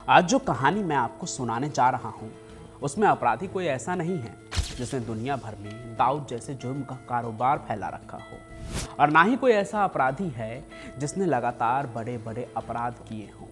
आज जो कहानी मैं आपको सुनाने जा रहा हूँ उसमें अपराधी कोई ऐसा नहीं है जिसने दुनिया भर में दाऊद जैसे जुर्म का कारोबार फैला रखा हो, और ना ही कोई ऐसा अपराधी है जिसने लगातार बड़े बड़े अपराध किए हों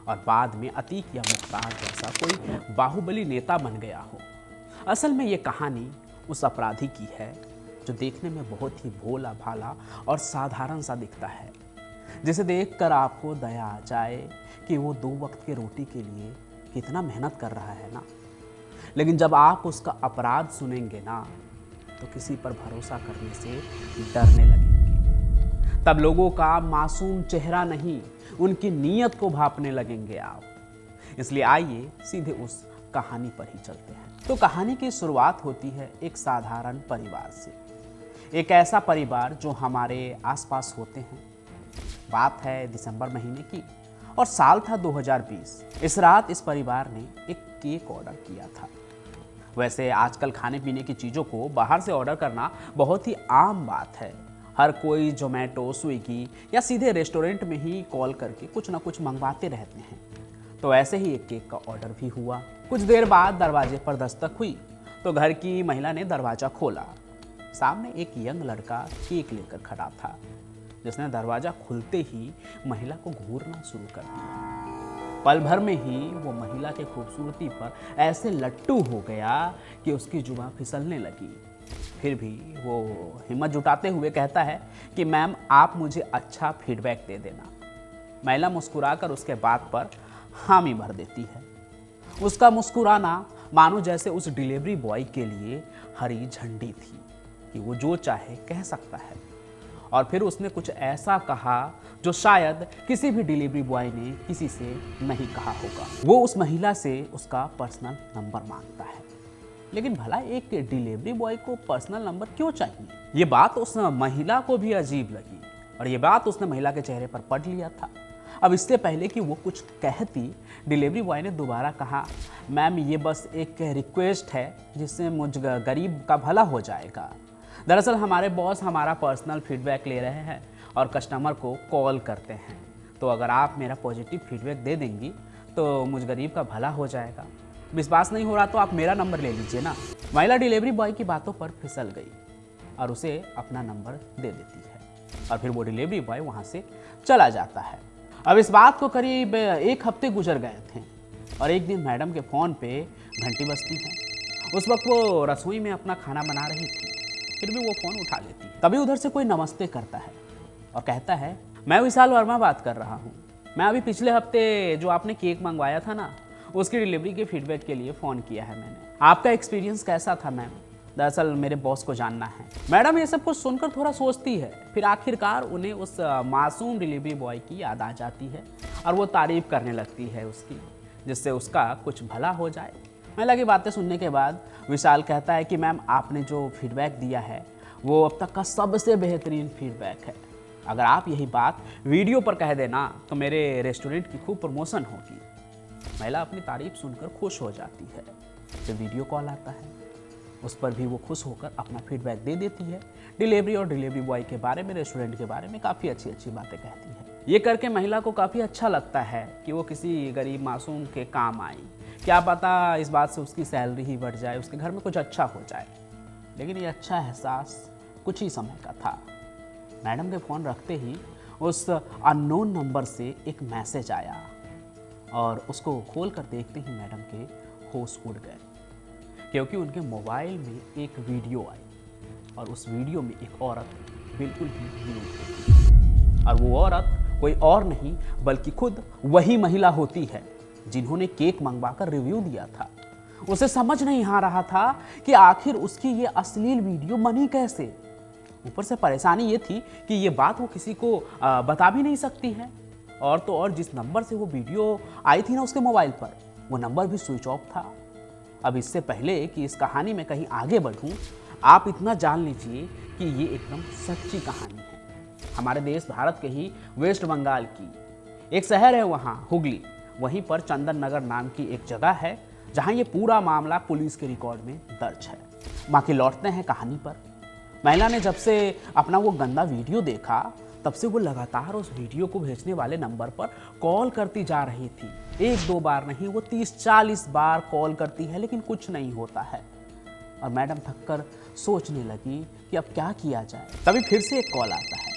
और बाद में अतीक या मुख्तार जैसा कोई बाहुबली नेता बन गया हो। असल में ये कहानी उस अपराधी की है जो देखने में बहुत ही भोला भाला और साधारण सा दिखता है, जिसे देखकर आपको दया आ जाए कि वो 2 वक्त की रोटी के लिए कितना मेहनत कर रहा है ना। लेकिन जब आप उसका अपराध सुनेंगे ना तो किसी पर भरोसा करने से डरने लगेंगे। तब लोगों का मासूम चेहरा नहीं, उनकी नीयत को भांपने लगेंगे आप। इसलिए आइए सीधे उस कहानी पर ही चलते हैं। तो कहानी की शुरुआत होती है एक साधारण परिवार से, एक ऐसा परिवार जो हमारे आसपास होते हैं। बात है दिसंबर महीने की और साल था 2020। इस रात इस परिवार ने एक केक ऑर्डर किया था। वैसे आजकल खाने पीने की चीज़ों को बाहर से ऑर्डर करना बहुत ही आम बात है। हर कोई जोमेटो, स्विगी या सीधे रेस्टोरेंट में ही कॉल करके कुछ ना कुछ मंगवाते रहते हैं। तो ऐसे ही एक केक का ऑर्डर भी हुआ। कुछ देर बाद दरवाजे पर दस्तक हुई तो घर की महिला ने दरवाज़ा खोला। सामने एक यंग लड़का केक लेकर खड़ा था, जिसने दरवाज़ा खुलते ही महिला को घूरना शुरू कर दिया। पल भर में ही वो महिला के खूबसूरती पर ऐसे लट्टू हो गया कि उसकी जुबान फिसलने लगी। फिर भी वो हिम्मत जुटाते हुए कहता है कि मैम, आप मुझे अच्छा फीडबैक दे देना। महिला मुस्कुराकर उसके बात पर हामी भर देती है। उसका मुस्कुराना मानो जैसे उस डिलीवरी बॉय के लिए हरी झंडी थी कि वो जो चाहे कह सकता है। और फिर उसने कुछ ऐसा कहा जो शायद किसी भी डिलीवरी बॉय ने किसी से नहीं कहा होगा। वो उस महिला से उसका पर्सनल नंबर मांगता है। लेकिन भला एक डिलीवरी बॉय को पर्सनल नंबर क्यों चाहिए? ये बात उस महिला को भी अजीब लगी और ये बात उसने महिला के चेहरे पर पढ़ लिया था। अब इससे पहले कि वो कुछ कहती, डिलीवरी बॉय ने दोबारा कहा, मैम, ये बस एक रिक्वेस्ट है जिससे मुझ गरीब का भला हो जाएगा। दरअसल हमारे बॉस हमारा पर्सनल फीडबैक ले रहे हैं और कस्टमर को कॉल करते हैं, तो अगर आप मेरा पॉजिटिव फीडबैक दे देंगी तो मुझ गरीब का भला हो जाएगा। विश्वास नहीं हो रहा तो आप मेरा नंबर ले लीजिए ना। महिला डिलीवरी बॉय की बातों पर फिसल गई और उसे अपना नंबर दे देती है और फिर वो डिलीवरी बॉय वहाँ से चला जाता है। अब इस बात को करीब 1 हफ्ते गुजर गए थे और एक दिन मैडम के फ़ोन पे घंटी बजती है। उस वक्त वो रसोई में अपना खाना बना रही थी, फिर भी वो फ़ोन उठा लेती है। तभी उधर से कोई नमस्ते करता है और कहता है, मैं विशाल वर्मा बात कर रहा हूँ। मैं अभी पिछले हफ्ते जो आपने केक मंगवाया था ना, उसकी डिलीवरी के फीडबैक के लिए फ़ोन किया है मैंने। आपका एक्सपीरियंस कैसा था मैम? दरअसल मेरे बॉस को जानना है। मैडम ये सब कुछ सुनकर थोड़ा सोचती है, फिर आखिरकार उन्हें उस मासूम डिलीवरी बॉय की याद आ जाती है और वो तारीफ़ करने लगती है उसकी, जिससे उसका कुछ भला हो जाए। महिला की बातें सुनने के बाद विशाल कहता है कि मैम, आपने जो फीडबैक दिया है वो अब तक का सबसे बेहतरीन फीडबैक है। अगर आप यही बात वीडियो पर कह देना तो मेरे रेस्टोरेंट की खूब प्रमोशन होगी। महिला अपनी तारीफ सुनकर खुश हो जाती है। जब वीडियो कॉल आता है उस पर भी वो खुश होकर अपना फीडबैक दे देती है। डिलीवरी और डिलीवरी बॉय के बारे में, रेस्टोरेंट के बारे में काफ़ी अच्छी अच्छी बातें कहती है। ये करके महिला को काफ़ी अच्छा लगता है कि वो किसी गरीब मासूम के काम आई। क्या पता इस बात से उसकी सैलरी ही बढ़ जाए, उसके घर में कुछ अच्छा हो जाए। लेकिन ये अच्छा एहसास कुछ ही समय का था। मैडम के फ़ोन रखते ही उस अननोन नंबर से एक मैसेज आया और उसको खोल कर देखते ही मैडम के होश उड़ गए, क्योंकि उनके मोबाइल में एक वीडियो आई और उस वीडियो में एक औरत बिल्कुल ही न्यूड थी। और वो औरत कोई और नहीं बल्कि खुद वही महिला होती है जिन्होंने केक मंगवाकर रिव्यू दिया था। उसे समझ नहीं आ रहा था कि आखिर उसकी ये अश्लील वीडियो बनी कैसे। ऊपर से परेशानी ये थी कि ये बात वो किसी को बता भी नहीं सकती है। और तो और जिस नंबर से वो वीडियो आई थी ना उसके मोबाइल पर, वो नंबर भी स्विच ऑफ था। अब इससे पहले कि इस कहानी में कहीं आगे बढ़ूं, आप इतना जान लीजिए कि ये एकदम सच्ची कहानी है। हमारे देश भारत के ही वेस्ट बंगाल की एक शहर है वहाँ हुगली, वहीं पर चंदन नगर नाम की एक जगह है जहाँ ये पूरा मामला पुलिस के रिकॉर्ड में दर्ज है। बाकी लौटते हैं कहानी पर। महिला ने जब से अपना वो गंदा वीडियो देखा तब से वो लगातार उस वीडियो को भेजने वाले नंबर पर कॉल करती जा रही थी। एक दो बार नहीं, वो 30-40 बार कॉल करती है, लेकिन कुछ नहीं होता है। और मैडम थककर सोचने लगी कि अब क्या किया जाए। तभी फिर से एक कॉल आता है।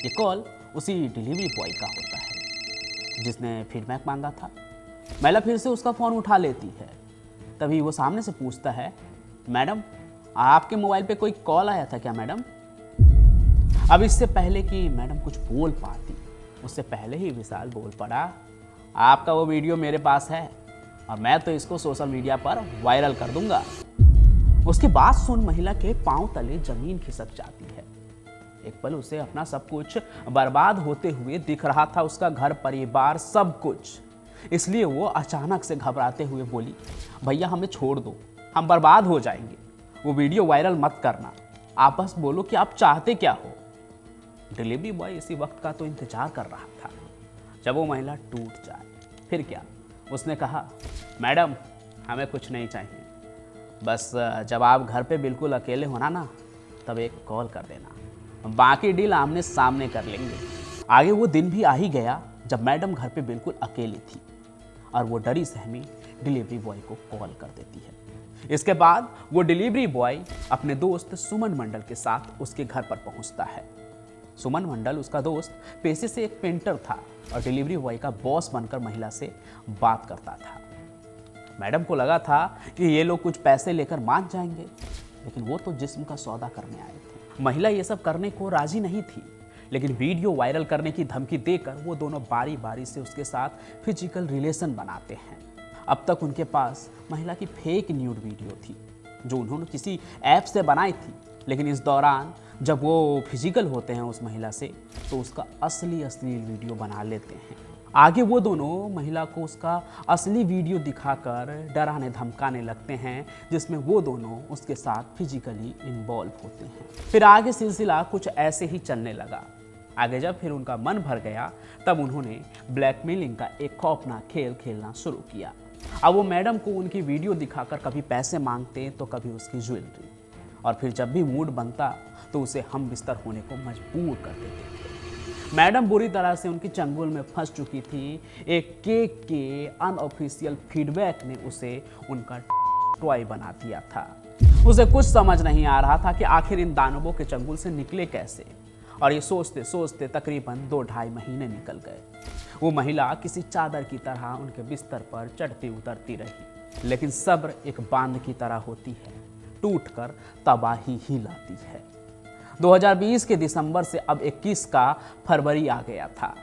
ये कॉल उसी डिलीवरी बॉय का होता है जिसने फीडबैक मांगा था। महिला फिर से उसका फ़ोन उठा लेती है। तभी वो सामने से पूछता है, मैडम आपके मोबाइल पे कोई कॉल आया था क्या मैडम? अब इससे पहले कि मैडम कुछ बोल पाती, उससे पहले ही विशाल बोल पड़ा, आपका वो वीडियो मेरे पास है और मैं तो इसको सोशल मीडिया पर वायरल कर दूंगा। उसकी बात सुन महिला के पांव तले जमीन खिसक जाती है। एक पल उसे अपना सब कुछ बर्बाद होते हुए दिख रहा था, उसका घर परिवार सब कुछ। इसलिए वो अचानक से घबराते हुए बोली, भैया हमें छोड़ दो, हम बर्बाद हो जाएंगे। वो वीडियो वायरल मत करना, आप बस बोलो कि आप चाहते क्या हो। डिलीवरी बॉय इसी वक्त का तो इंतजार कर रहा था जब वो महिला टूट जाए। फिर क्या, उसने कहा, मैडम हमें कुछ नहीं चाहिए, बस जब आप घर पे बिल्कुल अकेले होना ना, तब एक कॉल कर देना, बाकी डील आमने सामने कर लेंगे। आगे वो दिन भी आ ही गया जब मैडम घर पे बिल्कुल अकेली थी और वो डरी सहमी डिलीवरी बॉय को कॉल कर देती है। इसके बाद वो डिलीवरी बॉय अपने दोस्त सुमन मंडल के साथ उसके घर पर पहुंचता है। सुमन मंडल उसका दोस्त पेशे से एक पेंटर था और डिलीवरी बॉय का बॉस बनकर महिला से बात करता था। मैडम को लगा था कि ये लोग कुछ पैसे लेकर मान जाएंगे, लेकिन वो तो जिस्म का सौदा करने आए थे। महिला ये सब करने को राजी नहीं थी, लेकिन वीडियो वायरल करने की धमकी देकर वो दोनों बारी बारी से उसके साथ फिजिकल रिलेशन बनाते हैं। अब तक उनके पास महिला की फेक न्यूड वीडियो थी जो उन्होंने किसी ऐप से बनाई थी, लेकिन इस दौरान जब वो फिजिकल होते हैं उस महिला से तो उसका असली वीडियो बना लेते हैं। आगे वो दोनों महिला को उसका असली वीडियो दिखाकर डराने धमकाने लगते हैं, जिसमें वो दोनों उसके साथ फिजिकली इन्वॉल्व होते हैं। फिर आगे सिलसिला कुछ ऐसे ही चलने लगा। आगे जब फिर उनका मन भर गया तब उन्होंने ब्लैकमेलिंग का एक खौफनाक खेल खेलना शुरू किया। अब वो मैडम को उनकी वीडियो दिखाकर कभी पैसे मांगते तो कभी उसकी ज्वेलरी, और फिर जब भी मूड बनता तो उसे हम बिस्तर होने को मजबूर कर देते थे। मैडम बुरी तरह से उनकी चंगुल में फंस चुकी थी। एक केक के अनऑफिशियल फीडबैक ने उसे उनका टॉय बना दिया था। उसे कुछ समझ नहीं आ रहा था कि आखिर इन दानवों के चंगुल से निकले कैसे, और ये सोचते सोचते तकरीबन 2-2.5 महीने निकल गए। वो महिला किसी चादर की तरह उनके बिस्तर पर चढ़ती उतरती रही, लेकिन सब्र एक बांध की तरह होती है, टूटकर तबाही ही लाती है। 2020 के दिसंबर से अब 21 का फरवरी आ गया था।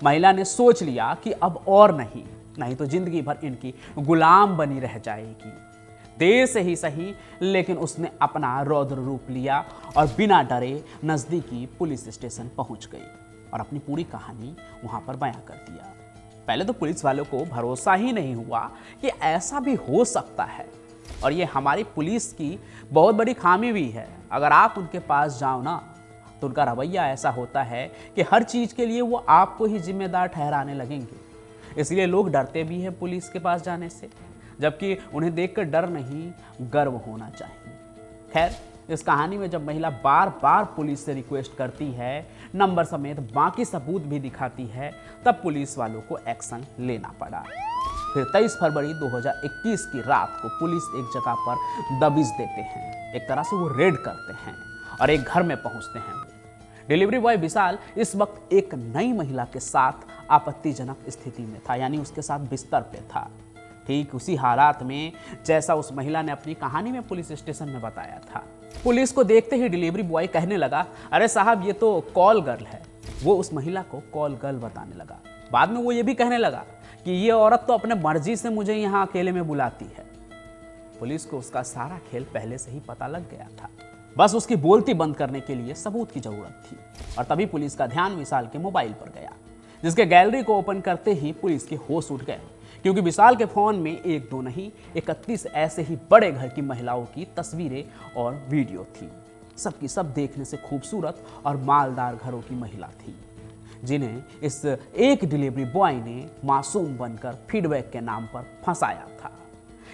महिला ने सोच लिया कि अब और नहीं तो जिंदगी भर इनकी गुलाम बनी रह जाएगी। देर से ही सही, लेकिन उसने अपना रौद्र रूप लिया और बिना डरे नज़दीकी पुलिस स्टेशन पहुंच गई और अपनी पूरी कहानी वहां पर बयां कर दिया। पहले तो पुलिस वालों को भरोसा ही नहीं हुआ कि ऐसा भी हो सकता है, और ये हमारी पुलिस की बहुत बड़ी खामी भी है। अगर आप उनके पास जाओ ना तो उनका रवैया ऐसा होता है कि हर चीज़ के लिए वो आपको ही जिम्मेदार ठहराने लगेंगे। इसलिए लोग डरते भी हैं पुलिस के पास जाने से, जबकि उन्हें देखकर डर नहीं गर्व होना चाहिए। खैर, इस कहानी में जब महिला बार बार पुलिस से रिक्वेस्ट करती है, नंबर समेत बाकी सबूत भी दिखाती है, तब पुलिस वालों को एक्शन लेना पड़ा। फिर 23 फरवरी 2021 की रात को पुलिस एक जगह पर दबिश देते हैं। एक तरह से वो रेड करते हैं और एक घर में पहुंचते हैं। डिलीवरी बॉय विशाल इस वक्त एक नई महिला के साथ आपत्तिजनक स्थिति में था, यानी उसके साथ बिस्तर पे था। ठीक उसी हालात में जैसा उस महिला ने अपनी कहानी में पुलिस स्टेशन में बताया था। पुलिस को देखते ही डिलीवरी बॉय कहने लगा, अरे साहब ये तो कॉल गर्ल है। वो उस महिला को कॉल गर्ल बताने लगा। बाद में वो ये भी कहने लगा कि ये औरत तो अपने मर्जी से मुझे यहाँ अकेले में बुलाती है। पुलिस को उसका सारा खेल पहले से ही पता लग गया था, बस उसकी बोलती बंद करने के लिए सबूत की जरूरत थी। और तभी पुलिस का ध्यान विशाल के मोबाइल पर गया, जिसके गैलरी को ओपन करते ही पुलिस के होश उठ गए, क्योंकि विशाल के फोन में 1-2 नहीं 31 ऐसे ही बड़े घर की महिलाओं की तस्वीरें और वीडियो थी। सबकी सब देखने से खूबसूरत और मालदार घरों की महिला थी, जिन्हें इस एक डिलीवरी बॉय ने मासूम बनकर फीडबैक के नाम पर फंसाया था।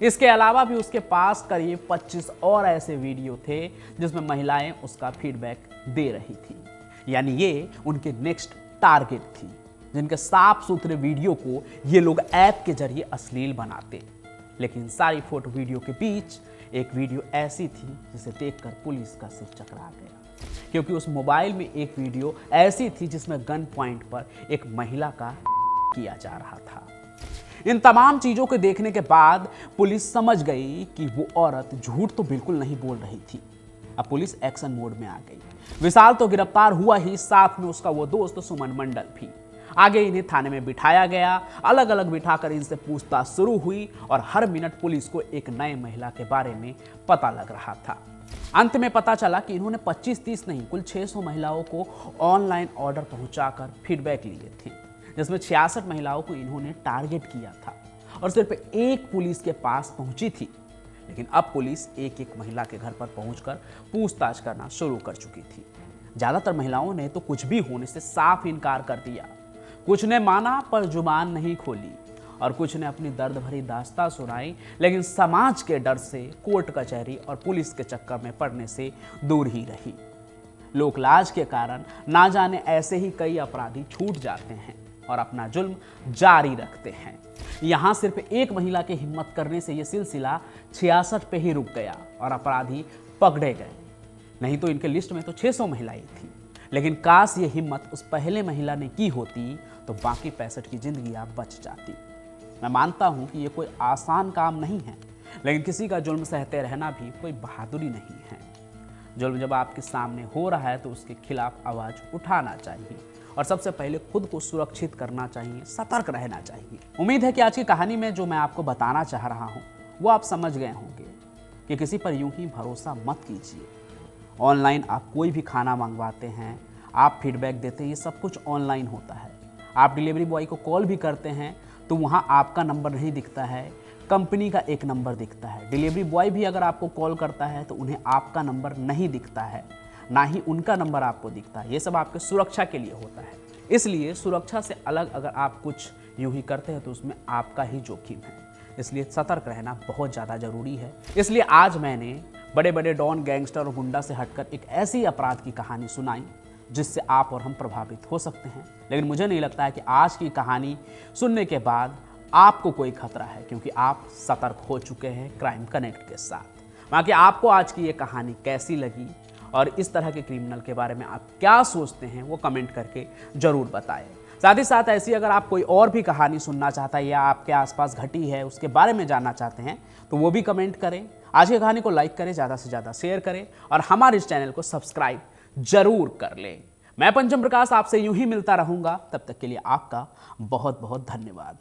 इसके अलावा भी उसके पास करीब 25 और ऐसे वीडियो थे जिसमें महिलाएं उसका फीडबैक दे रही थी। यानी ये उनके नेक्स्ट टारगेट थी, जिनके साफ सुथरे वीडियो को ये लोग ऐप के जरिए अश्लील बनाते। लेकिन सारी फोटो वीडियो के बीच एक वीडियो ऐसी थी जिसे देखकर पुलिस का सिर चकरा गया, क्योंकि उस मोबाइल में एक वीडियो ऐसी थी जिसमें गन पॉइंट पर एक महिला का किया जा रहा था। इन तमाम चीजों को देखने के बाद पुलिस समझ गई कि वो औरत झूठ तो बिल्कुल नहीं बोल रही थी। अब पुलिस एक्शन मोड में आ गई। विशाल तो गिरफ्तार हुआ ही, साथ में उसका वो दोस्त सुमन मंडल भी। आगे इन्हें थाने में बिठाया गया, अलग अलग बिठाकर इनसे पूछताछ शुरू हुई और हर मिनट पुलिस को एक नए महिला के बारे में पता लग रहा था। अंत में पता चला कि इन्होंने 25-30 नहीं, कुल 600 महिलाओं को ऑनलाइन ऑर्डर पहुंचाकर फीडबैक लिए थे, जिसमें 66 महिलाओं को इन्होंने टारगेट किया था और सिर्फ एक पुलिस के पास पहुंची थी। लेकिन अब पुलिस एक एक महिला के घर पर पहुंचकर पूछताछ करना शुरू कर चुकी थी। ज्यादातर महिलाओं ने तो कुछ भी होने से साफ इनकार कर दिया। कुछ ने माना पर जुबान नहीं खोली और कुछ ने अपनी दर्द भरी दास्तां सुनाई, लेकिन समाज के डर से कोर्ट कचहरी और पुलिस के चक्कर में पड़ने से दूर ही रही। लोकलाज के कारण ना जाने ऐसे ही कई अपराधी छूट जाते हैं और अपना जुल्म जारी रखते हैं। यहाँ सिर्फ एक महिला के हिम्मत करने से यह सिलसिला 66 पे ही रुक गया और अपराधी पकड़े गए। नहीं तो इनके लिस्ट में तो 600 महिलाएं थी, लेकिन काश ये हिम्मत उस पहले महिला ने की होती तो बाकी 65 की जिंदगियां बच जाती। मैं मानता हूं कि ये कोई आसान काम नहीं है, लेकिन किसी का जुल्म सहते रहना भी कोई बहादुरी नहीं है। जुल्म जब आपके सामने हो रहा है तो उसके खिलाफ आवाज उठाना चाहिए और सबसे पहले खुद को सुरक्षित करना चाहिए, सतर्क रहना चाहिए। उम्मीद है कि आज की कहानी में जो मैं आपको बताना चाह रहा हूं वो आप समझ गए होंगे कि किसी पर यूं ही भरोसा मत कीजिए। ऑनलाइन आप कोई भी खाना मंगवाते हैं, आप फीडबैक देते हैं, ये सब कुछ ऑनलाइन होता है। आप डिलीवरी बॉय को कॉल भी करते हैं तो वहाँ आपका नंबर नहीं दिखता है, कंपनी का एक नंबर दिखता है। डिलीवरी बॉय भी अगर आपको कॉल करता है तो उन्हें आपका नंबर नहीं दिखता है, ना ही उनका नंबर आपको दिखता है। ये सब आपके सुरक्षा के लिए होता है। इसलिए सुरक्षा से अलग अगर आप कुछ यूं ही करते हैं तो उसमें आपका ही जोखिम है। इसलिए सतर्क रहना बहुत ज़्यादा ज़रूरी है। इसलिए आज मैंने बड़े बड़े डॉन, गैंगस्टर और गुंडा से हटकर एक ऐसी अपराध की कहानी सुनाई जिससे आप और हम प्रभावित हो सकते हैं। लेकिन मुझे नहीं लगता है कि आज की कहानी सुनने के बाद आपको कोई खतरा है, क्योंकि आप सतर्क हो चुके हैं क्राइम कनेक्ट के साथ। बाकी आपको आज की ये कहानी कैसी लगी और इस तरह के क्रिमिनल के बारे में आप क्या सोचते हैं वो कमेंट करके ज़रूर बताएं। साथ ही साथ ऐसी अगर आप कोई और भी कहानी सुनना चाहता है या आपके आसपास घटी है उसके बारे में जानना चाहते हैं तो वो भी कमेंट करें। आज की कहानी को लाइक करें, ज़्यादा से ज़्यादा शेयर करें और हमारे इस चैनल को सब्सक्राइब जरूर कर लें। मैं पंचम प्रकाश आपसे यूं ही मिलता रहूंगा। तब तक के लिए आपका बहुत बहुत धन्यवाद।